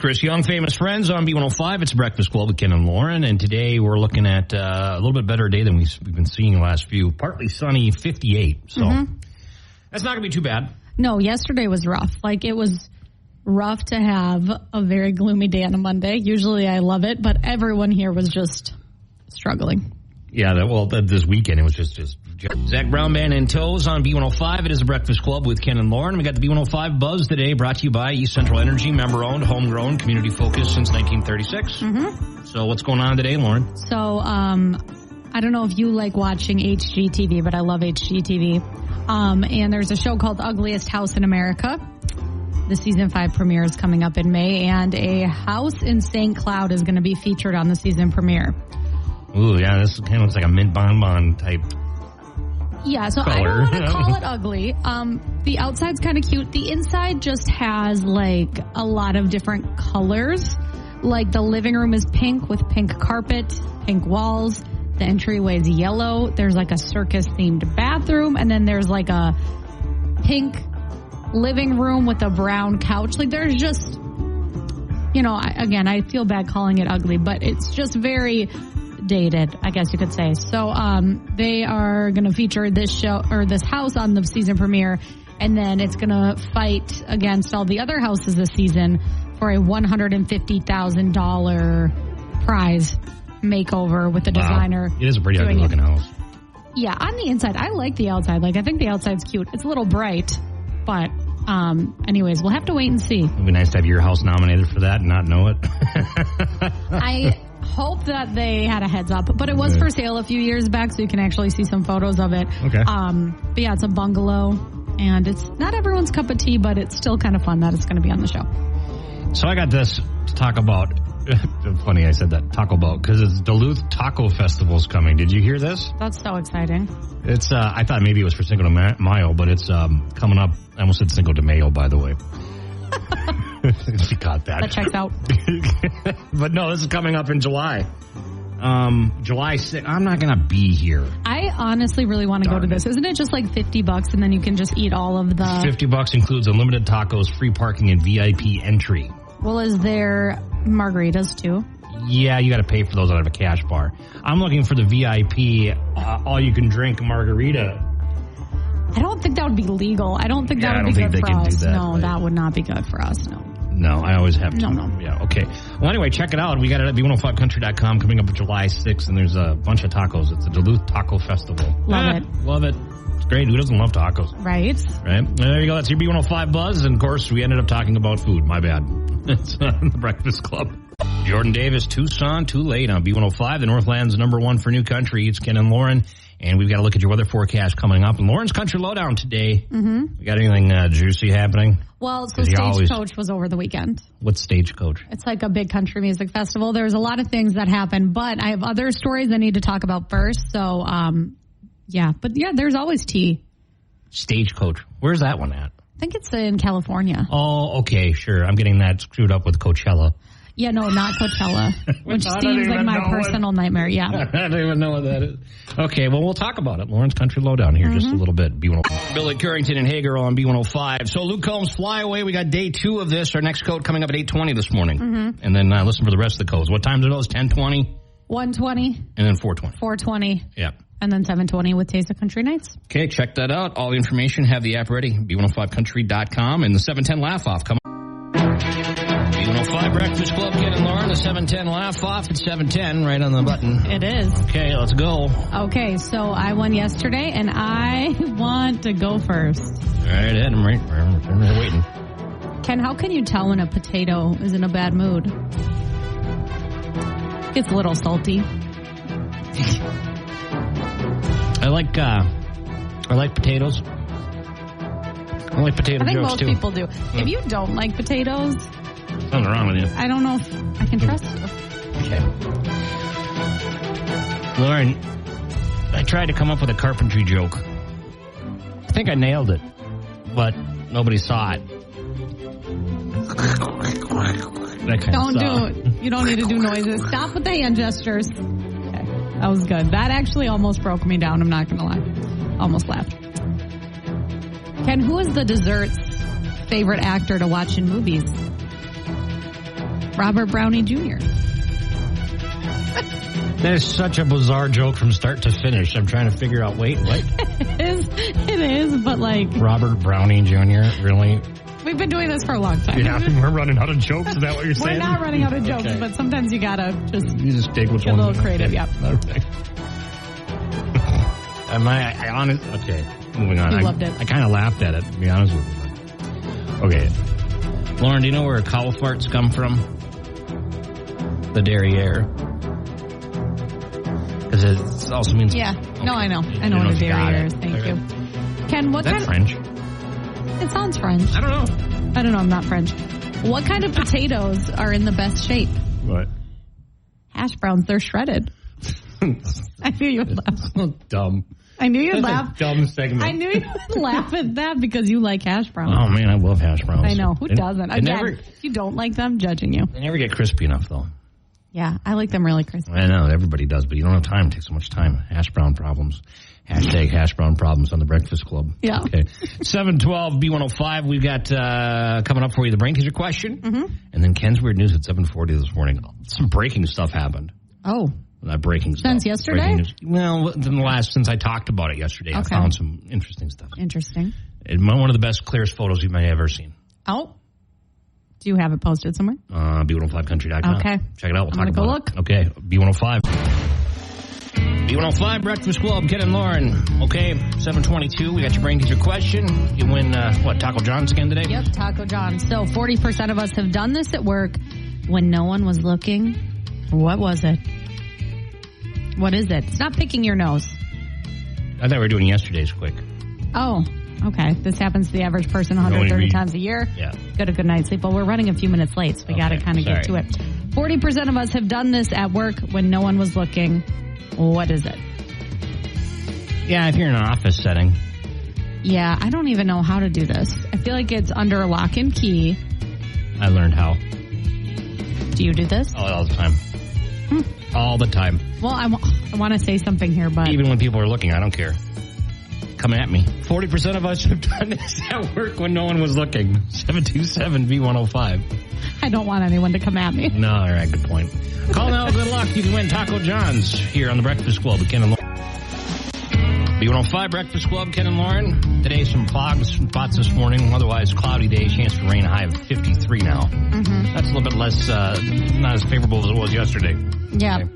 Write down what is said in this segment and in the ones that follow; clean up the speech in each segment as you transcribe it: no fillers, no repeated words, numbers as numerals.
Chris Young, Famous Friends on B105. It's Breakfast Club with Ken and Lauren, and today we're looking at a little bit better day than we've been seeing the last few. Partly sunny, 58. So that's not going to be too bad. No, yesterday was rough. Like, it was rough to have a very gloomy day on a Monday. Usually I love it, but everyone here was just struggling. Yeah, this weekend it was just Zach Brown Band and Toes on B105. It is a Breakfast Club with Ken and Lauren. We got the B105 Buzz today, brought to you by East Central Energy, member-owned, homegrown, community-focused since 1936. So what's going on today, Lauren? So I don't know if you like watching HGTV, but I love HGTV. And there's a show called Ugliest House in America. The season 5 premiere is coming up in May, and a house in St. Cloud is going to be featured on the season premiere. Ooh, yeah, this kind of looks like a mint bonbon type. Yeah, so color. I don't want to call it ugly. The outside's kind of cute. The inside just has, like, a lot of different colors. Like, the living room is pink with pink carpet, pink walls. The entryway is yellow. There's, like, a circus-themed bathroom. And then there's, like, a pink living room with a brown couch. Like, there's just, you know, I feel bad calling it ugly, but it's just very dated, I guess you could say. So they are going to feature this show or this house on the season premiere, and then it's going to fight against all the other houses this season for a $150,000 prize makeover with the designer. It is a pretty ugly looking house. Yeah, on the inside, I like the outside. Like, I think the outside's cute. It's a little bright, but anyways, we'll have to wait and see. It'd be nice to have your house nominated for that and not know it. I hope that they had a heads up, but it was for sale a few years back, so you can actually see some photos of it. Okay. But yeah, it's a bungalow, and it's not everyone's cup of tea, but it's still kind of fun that it's going to be on the show. So I got this to talk about. Funny I said that, Taco Bell, because it's Duluth Taco Festival's coming. Did you hear this? That's so exciting. It's I thought maybe it was for Cinco de Mayo, but it's coming up. I almost said Cinco de Mayo, by the way. You got that. That checks out. But no, this is coming up in July. July 6th. I'm not going to be here. I honestly really want to go to this. Isn't it just like $50 and then you can just eat all of the... $50 includes unlimited tacos, free parking, and VIP entry. Well, is there margaritas too? Yeah, you got to pay for those out of a cash bar. I'm looking for the VIP, all-you-can-drink margarita. I don't think that would be legal. I don't think that would be good for us. No, that would not be good for us, no. No, I always have to. No. Yeah, okay. Well, anyway, check it out. We got it at B105country.com coming up July 6th, and there's a bunch of tacos. It's the Duluth Taco Festival. Love it. Love it. It's great. Who doesn't love tacos? Right. There you go. That's your B105 Buzz, and, of course, we ended up talking about food. My bad. It's on the Breakfast Club. Jordan Davis, Tucson, too late on B105. The Northland's #1 for new country. It's Ken and Lauren. And we've got to look at your weather forecast coming up. And Lauren's Country Lowdown today. We got anything juicy happening? Well, so Stagecoach was over the weekend. What's Stagecoach? It's like a big country music festival. There's a lot of things that happen, but I have other stories I need to talk about first. So, there's always tea. Stagecoach. Where's that one at? I think it's in California. Oh, okay, sure. I'm getting that screwed up with Coachella. Yeah, no, not Coachella, which seems like my personal nightmare. Yeah. I don't even know what that is. Okay, well, we'll talk about it. Lauren's Country Lowdown here just a little bit. B105. Billy Currington and Hager on B105. So Luke Combs, Fly Away. We got day 2 of this. Our next code coming up at 8:20 this morning. And then listen for the rest of the codes. What times are those? 10:20? 1:20. And then 4:20. 4:20. Yeah. And then 7:20 with Taste of Country Nights. Okay, check that out. All the information, have the app ready. B105country.com and the 710 Laugh-Off. Come on. B105 Breakfast Club, Ken and Lauren, the 710 Laugh-Off at 710, right on the button. It is. Okay, let's go. Okay, so I won yesterday, and I want to go first. All right, ahead. I'm right there waiting. Ken, how can you tell when a potato is in a bad mood? It's a little salty. I like potatoes. I like potato jokes, too. I think most people do. If you don't like potatoes... Something wrong with you. I don't know if I can trust you. Okay. Lauren, I tried to come up with a carpentry joke. I think I nailed it, but nobody saw it. Don't do it. You don't need to do noises. Stop with the hand gestures. Okay. That was good. That actually almost broke me down. I'm not going to lie. Almost laughed. Ken, who is the dessert's favorite actor to watch in movies? Robert Brownie Jr. That is such a bizarre joke from start to finish. I'm trying to figure out, wait, what? It is, but like... Robert Brownie Jr., really? We've been doing this for a long time. Yeah, we're running out of jokes. Is that what you're saying? We're not running out of jokes, okay. But sometimes you gotta just take which get one. A little creative, okay. Yep. Okay. I honest? Okay, moving on. You loved it. I kind of laughed at it, to be honest with you. Okay. Lauren, do you know where cow farts come from? The derriere. Because it also means... Yeah. Okay. No, I know. I know what a derriere is. Thank you. Ken, what kind of... French? It sounds French. I don't know. I'm not French. What kind of potatoes are in the best shape? What? Hash browns. They're shredded. I knew you would laugh. So dumb. I knew you'd That's laugh. A dumb segment. I knew you would laugh at that because you like hash browns. Oh, man, I love hash browns. I know. Who doesn't? Again, if you don't like them, judging you. They never get crispy enough, though. Yeah, I like them really crispy. I know, everybody does, but you don't have time. It takes so much time. Hash brown problems. Hashtag hash brown problems on the Breakfast Club. Yeah. Okay. 712 B105. We've got coming up for you the brain teaser question. Mm-hmm. And then Ken's Weird News at 7:40 this morning. Some breaking stuff happened. Oh. Not breaking stuff. Since yesterday? Well, since I talked about it yesterday, okay. I found some interesting stuff. Interesting. One of the best, clearest photos you may have ever seen. Oh. Do you have it posted somewhere? B105country.com. Okay. Check it out. We'll talk about go look. it. Okay. B105. B105 Breakfast Club, Ken and Lauren. Okay, 7:22. We got your brain teaser question. You win, Taco John's again today? Yep, Taco John's. So 40% of us have done this at work when no one was looking. What was it? What is it? It's not picking your nose. I thought we were doing yesterday's quick. Oh, okay. This happens to the average person 130 times a year. Yeah. Get a good night's sleep. Well, we're running a few minutes late, so we got to kind of get to it. 40% of us have done this at work when no one was looking. What is it? Yeah, if you're in an office setting. Yeah, I don't even know how to do this. I feel like it's under lock and key. I learned how. Do you do this? All the time. All the time. Well, I want to say something here, but... Even when people are looking, I don't care. Come at me. 40% of us have done this at work when no one was looking. 727-B105. I don't want anyone to come at me. No, all right, good point. Call now, good luck. You can win Taco John's here on the Breakfast Club with Ken and Lauren. B105 Breakfast Club, Ken and Lauren. Today, some fog spots this morning. Otherwise, cloudy day, chance for rain, a high of 53 now. Mm-hmm. That's a little bit less, not as favorable as it was yesterday. Yeah.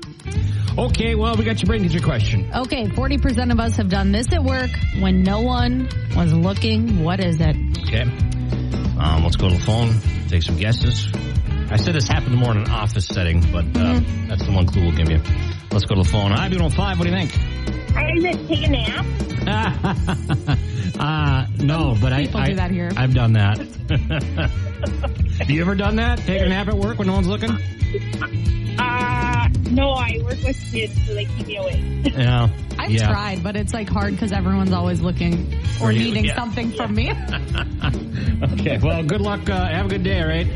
Okay, well, we got your brain teaser question. Okay, 40% of us have done this at work when no one was looking. What is it? Okay. Let's go to the phone, take some guesses. I said this happened more in an office setting, but that's the one clue we'll give you. Let's go to the phone. Hi, B105. What do you think? Is it take a nap? No, but People do that here. I've done that. Have you ever done that? Take a nap at work when no one's looking? No, I work with kids, so they keep me awake. Yeah. I've tried, but it's like hard because everyone's always looking or needing something from me. Okay, well, good luck. Have a good day, all right?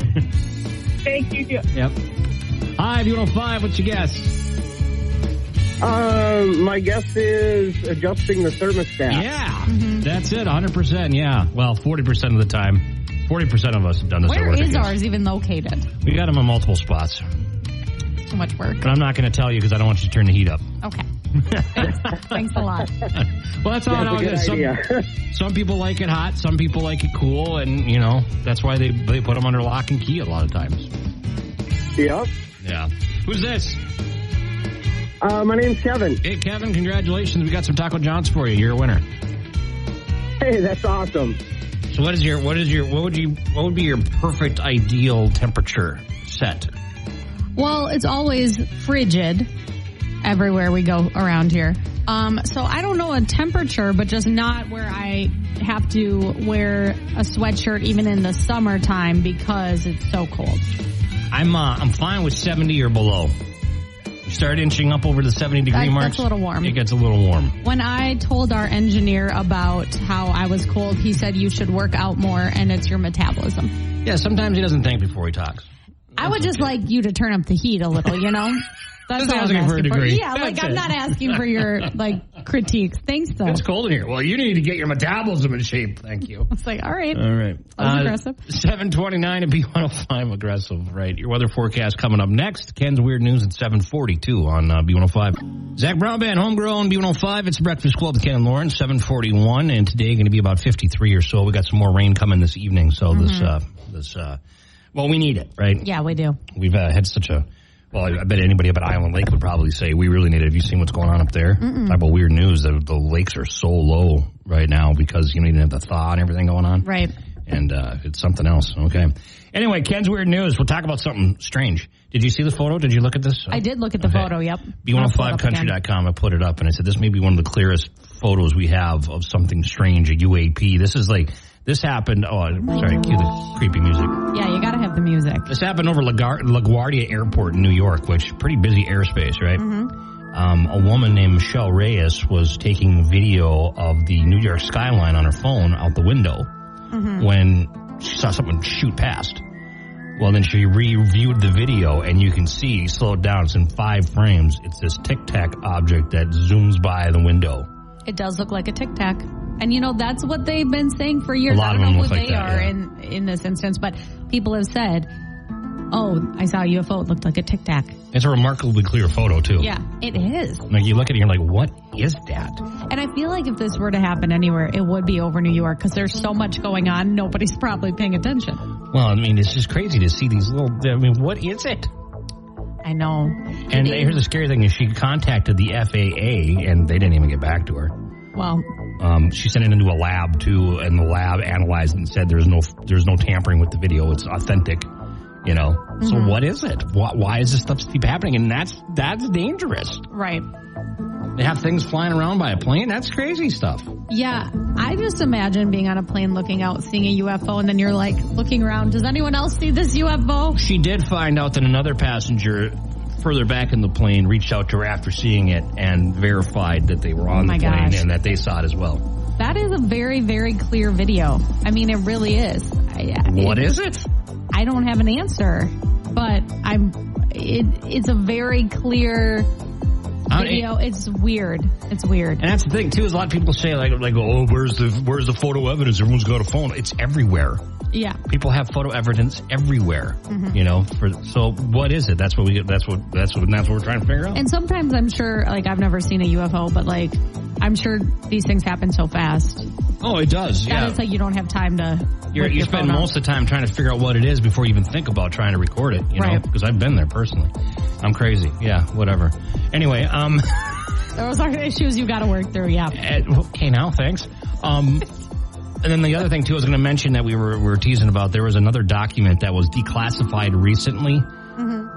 Thank you. Yep. Hi, B105. What's your guess? My guess is adjusting the thermostat. Yeah, That's it, 100%, yeah. Well, 40% of the time. 40% of us have done this. Where is ours even located? We got them in multiple spots. Too much work. But I'm not going to tell you because I don't want you to turn the heat up. Okay. Thanks a lot. Well, that's all it is. Some people like it hot, some people like it cool, and, that's why they put them under lock and key a lot of times. Yep. Yeah. Who's this? My name's Kevin. Hey, Kevin, congratulations. We got some Taco John's for you. You're a winner. Hey, that's awesome. So what would be your perfect ideal temperature set? Well, it's always frigid everywhere we go around here. So I don't know a temperature, but just not where I have to wear a sweatshirt even in the summertime because it's so cold. I'm fine with 70 or below. You start inching up over the 70-degree mark. That's a little warm. It gets a little warm. When I told our engineer about how I was cold, he said you should work out more, and it's your metabolism. Yeah, sometimes he doesn't think before he talks. I would just like you to turn up the heat a little, you know? That's Just all I'm asking for a asking for. degree. Yeah, like That's I'm it. not asking for your critiques. Thanks though. It's cold in here. Well, you need to get your metabolism in shape. Thank you. It's like, all right. All right. That was aggressive. 7:29 and B105 aggressive, right? Your weather forecast coming up next. Ken's Weird News at 7:42 on B105. Zach Brown Band, homegrown B105. It's Breakfast Club with Ken and Lauren, 7:41, and today going to be about 53 or so. We got some more rain coming this evening, so well, we need it, right? Yeah, we do. We've had such a. Well, I bet anybody up at Island Lake would probably say we really need it. Have you seen what's going on up there? Talk about weird news. The lakes are so low right now because you need to have the thaw and everything going on. Right. And it's something else. Okay. Anyway, Ken's Weird News. We'll talk about something strange. Did you see the photo? Did you look at this? I did look at the photo, yep. B105country.com. I put it up and I said this may be one of the clearest photos we have of something strange, a UAP. This happened. Oh, sorry. Cue the creepy music. Yeah, you got to have the music. This happened over LaGuardia Airport in New York, which pretty busy airspace, right? A woman named Michelle Reyes was taking video of the New York skyline on her phone out the window when she saw someone shoot past. Well, then she reviewed the video, and you can see, slowed down, it's in 5 frames. It's this Tic Tac object that zooms by the window. It does look like a Tic Tac. And, you know, that's what they've been saying for years. A lot I don't of them know who look like they that, are yeah. in this instance, but people have said, oh, I saw a UFO. It looked like a Tic Tac. It's a remarkably clear photo, too. Yeah, it is. Like, you look at it, and you're like, what is that? And I feel like if this were to happen anywhere, it would be over New York because there's so much going on. Nobody's probably paying attention. Well, I mean, it's just crazy to see these little, what is it? I know. And here's the scary thing is she contacted the FAA, and they didn't even get back to her. Well, she sent it into a lab too, and the lab analyzed it and said there's no tampering with the video. It's authentic, you know. So what is it? Why is this stuff keep happening? And that's dangerous. right. They have things flying around by a plane. That's crazy stuff. Yeah, I just imagine being on a plane looking out, seeing a UFO, and then you're like looking around. Does anyone else see this UFO? She did find out that another passenger further back in the plane reached out to her after seeing it and verified that they were on the plane and that they saw it as well. That is a very, very clear video. I mean, it really is. What is it? I don't have an answer, but it's a very clear video. It's weird. It's weird. And that's the thing too, is a lot of people say like, oh, where's the photo evidence? Everyone's got a phone. It's everywhere. Yeah. People have photo evidence everywhere. You know, so what is it? That's what we're trying to figure out. And sometimes I'm sure, like, I've never seen a UFO, but like, I'm sure these things happen so fast. Oh, it does. That it's like you don't have time to. You spend most of the time trying to figure out what it is before you even think about trying to record it. You know, because I've been there personally. I'm crazy. Yeah, whatever. Anyway, those are issues you got to work through. Yeah. Okay, now thanks. And then the other thing too, I was going to mention that we were teasing about. There was another document that was declassified recently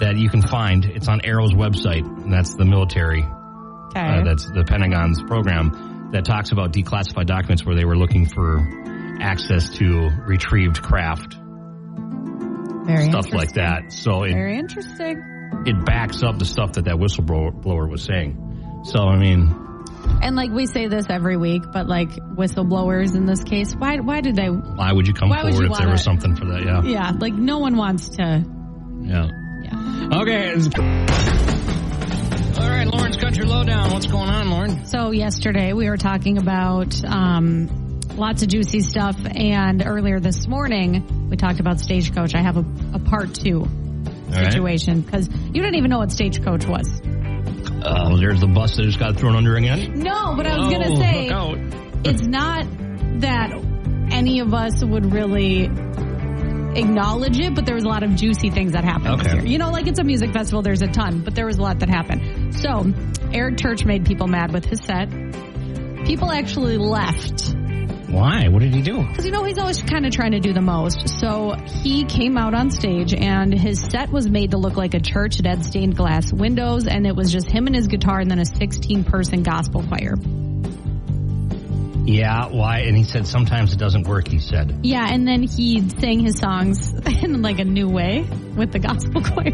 that you can find. It's on Arrow's website, and that's the military. Okay. That's the Pentagon's program that talks about declassified documents where they were looking for access to retrieved craft. Very stuff like that. So very interesting. It backs up the stuff that whistleblower was saying. So I mean. And like we say this every week, but like whistleblowers in this case, why did they? Why would you come forward if there was something for that? Yeah. Yeah, like no one wants to. Yeah. Okay. All right, Lauren's Country Lowdown. What's going on, Lauren? So yesterday we were talking about lots of juicy stuff, and earlier this morning we talked about Stagecoach. I have a part 2 situation because you didn't even know what Stagecoach was. There's the bus that just got thrown under again? No, but I was going to say, it's not that any of us would really acknowledge it, but there was a lot of juicy things that happened this year. You know, like it's a music festival, there's a ton, but there was a lot that happened. So, Eric Church made people mad with his set. People actually left. Why? What did he do? Because, you know, he's always kind of trying to do the most. So he came out on stage, and his set was made to look like a church. It had stained glass windows, and it was just him and his guitar and then a 16-person gospel choir. Yeah, why? And he said sometimes it doesn't work, he said. Yeah, and then he sang his songs in like a new way with the gospel choir.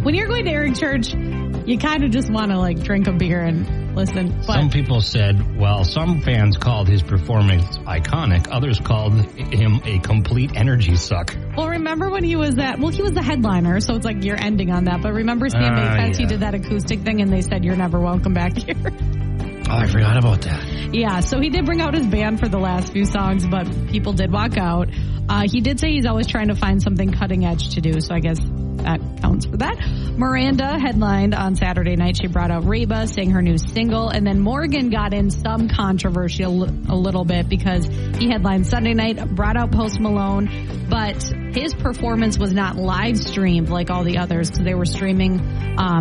When you're going to Eric Church, you kind of just want to like drink a beer and listen. But some people said, well, some fans called his performance iconic. Others called him a complete energy suck. Well, remember when he was he was the headliner, so it's like you're ending on that. But remember Stan Fest, he did that acoustic thing and they said, you're never welcome back here. Oh, I forgot about that. Yeah, so he did bring out his band for the last few songs, but people did walk out. He did say he's always trying to find something cutting edge to do, so I guess that counts for that. Miranda headlined on Saturday night. She brought out Reba, sang her new single, and then Morgan got in some controversy a little bit because he headlined Sunday night, brought out Post Malone, but his performance was not live streamed like all the others because they were streaming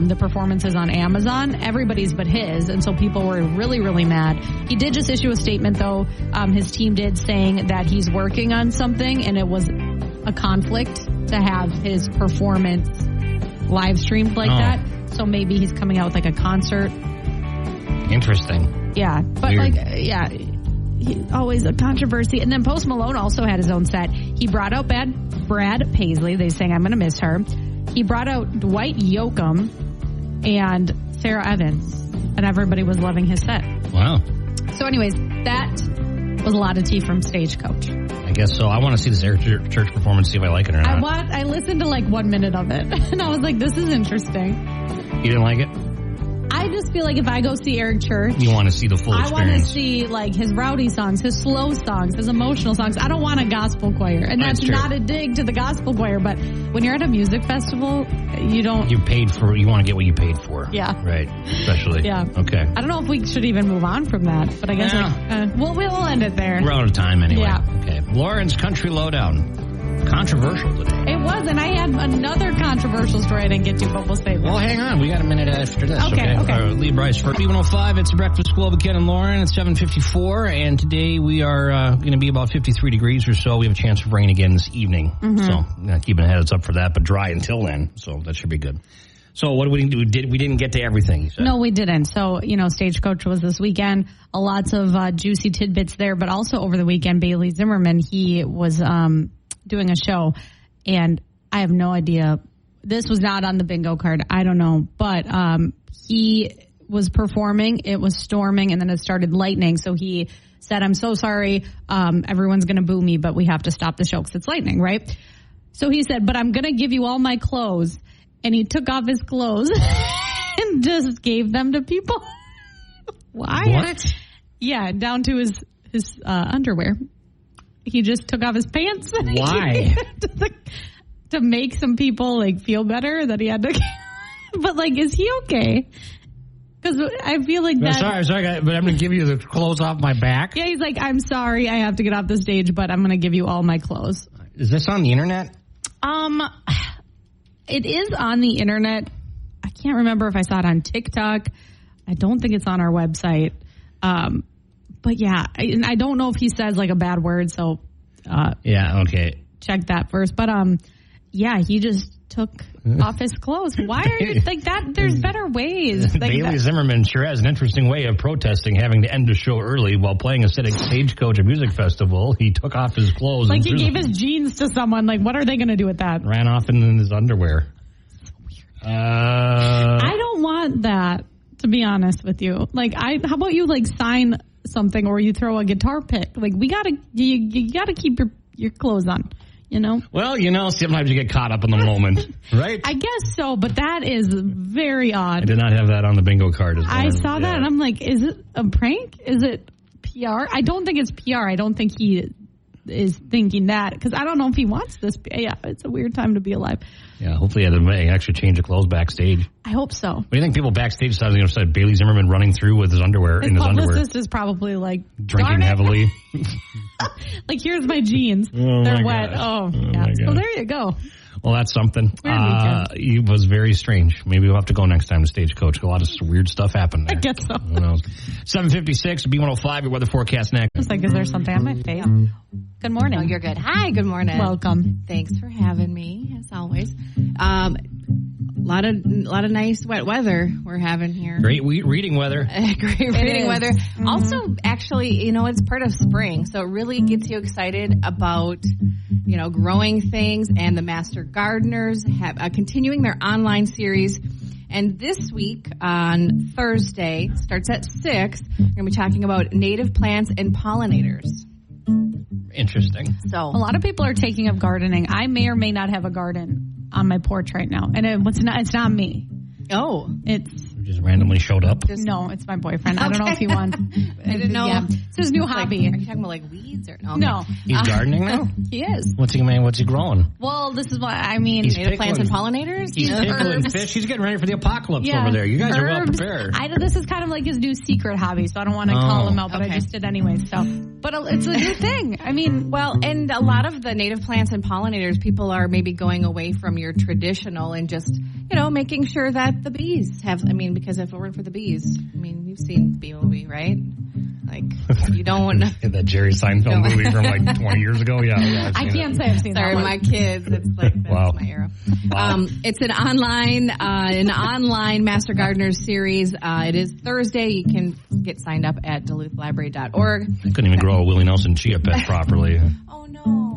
the performances on Amazon, everybody's but his, and so people were really, really mad. He did just issue a statement, though, his team did, saying that he's working on something, and it was a conflict to have his performance live streamed like that. So maybe he's coming out with like a concert. Interesting. Yeah, but weird. Always a controversy. And then Post Malone also had his own set. He brought out Brad Paisley. They sang I'm Gonna Miss Her. He brought out Dwight Yoakam and Sarah Evans, and everybody was loving his set. Wow. So anyways, that was a lot of tea from Stagecoach. I guess so. I want to see this Eric Church performance, see if I like it or not. I listened to like 1 minute of it, and I was like, this is interesting. You didn't like it? I just feel like if I go see Eric Church, you want to see the full experience. I want to see like his rowdy songs, his slow songs, his emotional songs. I don't want a gospel choir, and that's not a dig to the gospel choir. But when you're at a music festival, you don't. You want to get what you paid for. Yeah. Right. Especially. Yeah. Okay. I don't know if we should even move on from that, but I guess we'll end it there. We're out of time anyway. Yeah. Okay. Lauren's Country Lowdown. Controversial today. It was, and I had another controversial story I didn't get to, but we'll save it. Well, hang on. We got a minute after this. Okay. Lee Bryce for B105. It's the Breakfast Club with Ken and Lauren. It's 7:54, and today we are going to be about 53 degrees or so. We have a chance of rain again this evening. Mm-hmm. So keeping a heads up for that, but dry until then. So that should be good. So what did we do? We didn't get to everything. No, we didn't. So, Stagecoach was this weekend. Lots of juicy tidbits there, but also over the weekend, Bailey Zimmerman, he was doing a show, and I have no idea. This was not on the bingo card. I don't know, but he was performing. It was storming, and then it started lightning. So he said, I'm so sorry. Everyone's going to boo me, but we have to stop the show because it's lightning, right? So he said, but I'm going to give you all my clothes. And he took off his clothes and just gave them to people. Why? What? Yeah, down to his underwear. He just took off his pants. Why? To make some people feel better that he had to. But is he okay? Because I feel like that. Sorry, but I'm going to give you the clothes off my back. Yeah, he's like, I'm sorry, I have to get off the stage, but I'm going to give you all my clothes. Is this on the internet? It is on the internet. I can't remember if I saw it on TikTok. I don't think it's on our website. But yeah, I don't know if he says a bad word. So yeah, okay. Check that first. But yeah, he just took off his clothes. Why are you that? There's better ways. Bailey Zimmerman sure has an interesting way of protesting having to end the show early while playing a Stagecoach music festival. He took off his clothes. He gave his jeans to someone. What are they going to do with that? Ran off in his underwear. I don't want that, to be honest with you. How about you sign something or you throw a guitar pick? You gotta keep your clothes on. Well, sometimes you get caught up in the moment, right? I guess so, but that is very odd. I did not have that on the bingo card as well. I saw that and I'm like, is it a prank? Is it PR? I don't think it's PR. I don't think he is thinking that because I don't know if he wants this. Yeah, it's a weird time to be alive. Yeah, hopefully he had to actually change the clothes backstage. I hope so. What do you think people backstage saw? Bailey Zimmerman running through with his underwear in his underwear. His publicist is probably drinking heavily. Here's my jeans. They're wet. Oh yeah. So there you go. Well, that's something. It was very strange. Maybe we'll have to go next time to Stagecoach. A lot of weird stuff happened there. I guess so. Who knows? 7:56, B105, your weather forecast next. It's is there something on my face? Good morning. Oh, you're good. Hi, good morning. Welcome. Thanks for having me, as always. lot of nice wet weather we're having here. Great reading weather. Great reading weather. Mm-hmm. Also, actually, it's part of spring, so it really gets you excited about, growing things. And the Master Gardeners have continuing their online series. And this week on Thursday, starts at 6, we're going to be talking about native plants and pollinators. Interesting. So a lot of people are taking up gardening. I may or may not have a garden on my porch right now, and it's not me. Oh, just randomly showed up. No, it's my boyfriend. Okay. I don't know if he won. I didn't know. Yeah. It's his new hobby. Are you talking about weeds or no? No, he's gardening now. He is. What's he growing? Well, this is what native plants and pollinators. He's pickling fish. He's getting ready for the apocalypse over there. You guys are well prepared. This is kind of like his new secret hobby, so I don't want to call him out, but I just did anyway. So, but it's a new thing. And a lot of the native plants and pollinators, people are maybe going away from your traditional and just making sure that the bees have. Because if it weren't for the bees, you've seen Bee Movie, right? You don't that Jerry Seinfeld movie from 20 years ago. Yeah, I can't say I've seen that. Sorry, my kids. It's that's my era. Wow. It's an online Master Gardeners series. It is Thursday. You can get signed up at DuluthLibrary.org. I couldn't even grow a Willie Nelson chia pet properly. Oh no.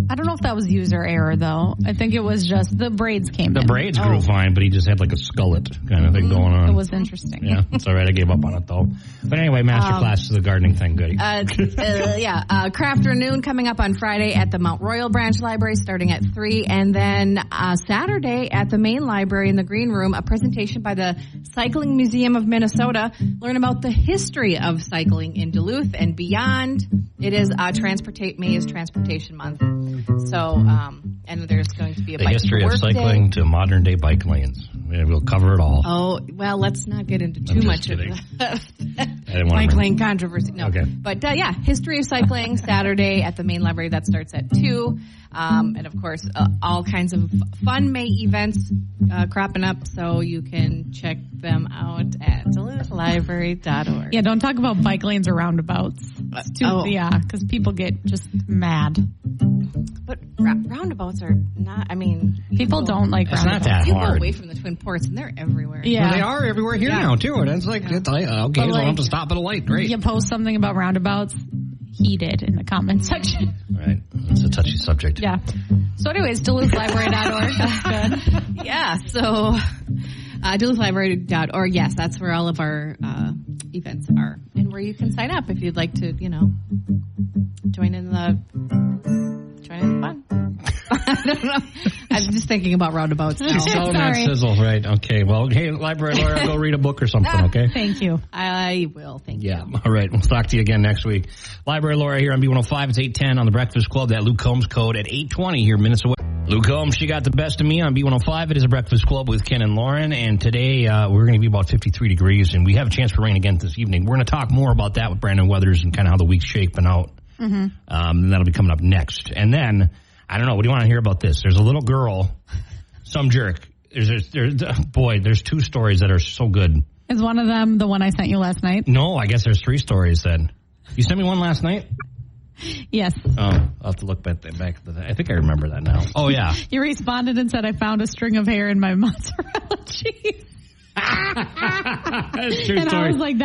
I don't know if that was user error, though. I think it was just the braids came in. The braids grew fine, but he just had a skullet kind of thing going on. It was interesting. Yeah, it's all right. I gave up on it, though. But anyway, masterclass to the gardening thing. Good. Craft Noon coming up on Friday at the Mount Royal Branch Library starting at 3. And then Saturday at the main library in the Green Room, a presentation by the Cycling Museum of Minnesota. Learn about the history of cycling in Duluth and beyond. It is May is Transportation Month. So, and there's going to be the history of cycling to modern day bike lanes. We'll cover it all. Oh, well, let's not get into too much of the bike lane controversy. No. Okay. But history of cycling Saturday at the main library. That starts at 2. And of course, all kinds of fun May events cropping up, so you can check them out at DuluthLibrary.org. Yeah, don't talk about bike lanes or roundabouts. Yeah, because people get just mad. But roundabouts are not, people don't like it's roundabouts. Not that you hard. Go away from the Twin Ports, and they're everywhere. Yeah. Well, they are everywhere here now, too. And it's okay, so I don't have to stop at a light. Great. You post something about roundabouts, heated in the comment section. Right. It's a touchy subject. Yeah. So anyways, DuluthLibrary.org. That's good. Yeah, so DuluthLibrary.org, yes, that's where all of our events are. And where you can sign up if you'd like to, join in the fun. I don't know. I'm just thinking about roundabouts now. Selling that sizzle, right. Okay, well, hey, library lawyer, go read a book or something, okay? Thank you. I will, thank you. Yeah, all right. We'll talk to you again next week. Library lawyer here on B105. It's 8:10 on the Breakfast Club. That Luke Combs code at 8:20 here minutes away. Luke Combs, she got the best of me on B105. It is a Breakfast Club with Ken and Lauren, and today we're going to be about 53 degrees, and we have a chance for rain again this evening. We're going to talk more about that with Brandon Weathers and kind of how the week's shaping out. Mm-hmm. And that'll be coming up next. And then, I don't know, what do you want to hear about this? There's a little girl, some jerk. There's 2 stories that are so good. Is one of them the one I sent you last night? No, I guess there's 3 stories then. You sent me one last night? Yes. Oh, I'll have to look back at that. I think I remember that now. Oh, yeah. You responded and said, I found a string of hair in my mozzarella cheese. That's true and story. I was like,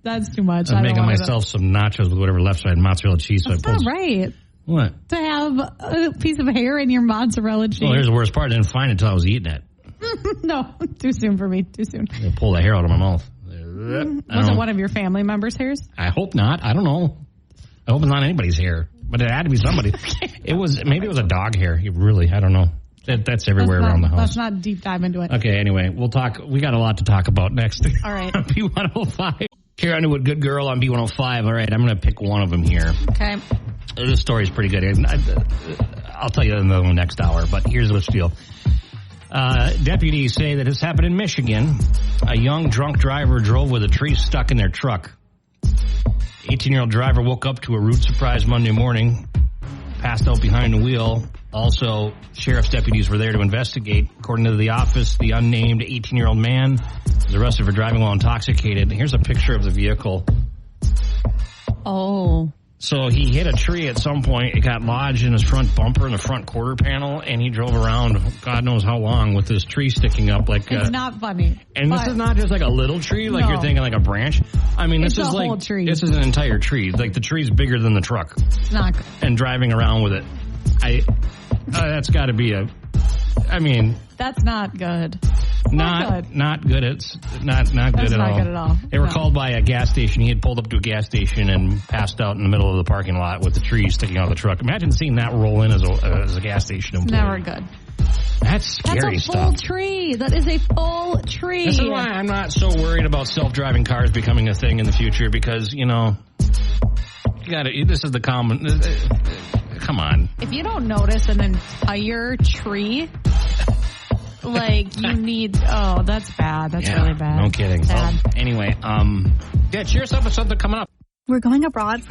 that's too much. I'm making myself some nachos with whatever left side mozzarella cheese. That's not right. What? To have a piece of hair in your mozzarella cheese. Well, here's the worst part. I didn't find it until I was eating it. No, too soon for me. Too soon. I pull the hair out of my mouth. Was it one of your family members' hairs? I hope not. I don't know. I hope it's not anybody's hair. But it had to be somebody. Maybe it was a dog hair. I don't know. That's everywhere around the house. Let's not deep dive into it. Okay, anyway, we'll talk. We got a lot to talk about next. All right. On B105. Here on Underwood, Good Girl on B105. All right, I'm going to pick one of them here. Okay. This story's pretty good. I'll tell you in the next hour, but here's the deal. Deputies say that this happened in Michigan. A young drunk driver drove with a tree stuck in their truck. 18-year-old driver woke up to a rude surprise Monday morning, passed out behind the wheel. Also, sheriff's deputies were there to investigate. According to the office, the unnamed 18-year-old man was arrested for driving while intoxicated. Here's a picture of the vehicle. Oh. So he hit a tree at some point. It got lodged in his front bumper in the front quarter panel, and he drove around God knows how long with this tree sticking up. Like it's not funny. And this is not just like a little tree, like you're thinking like a branch. I mean, this is like, tree. This is an entire tree. Like the tree's bigger than the truck. It's not good. And driving around with it. That's got to be that's not good. Not good. It's not good at all. Not good at all. They were called by a gas station. He had pulled up to a gas station and passed out in the middle of the parking lot with the tree sticking out of the truck. Imagine seeing that roll in as a gas station employee. Never good. That's scary stuff. That's a full tree. That is a full tree. This is why I'm not so worried about self-driving cars becoming a thing in the future because, you know, this is the common... come on. If you don't notice an entire tree... Like, you need... Oh, that's bad. That's really bad. No kidding. Sad. Well, anyway, cheer us up with something coming up. We're going abroad for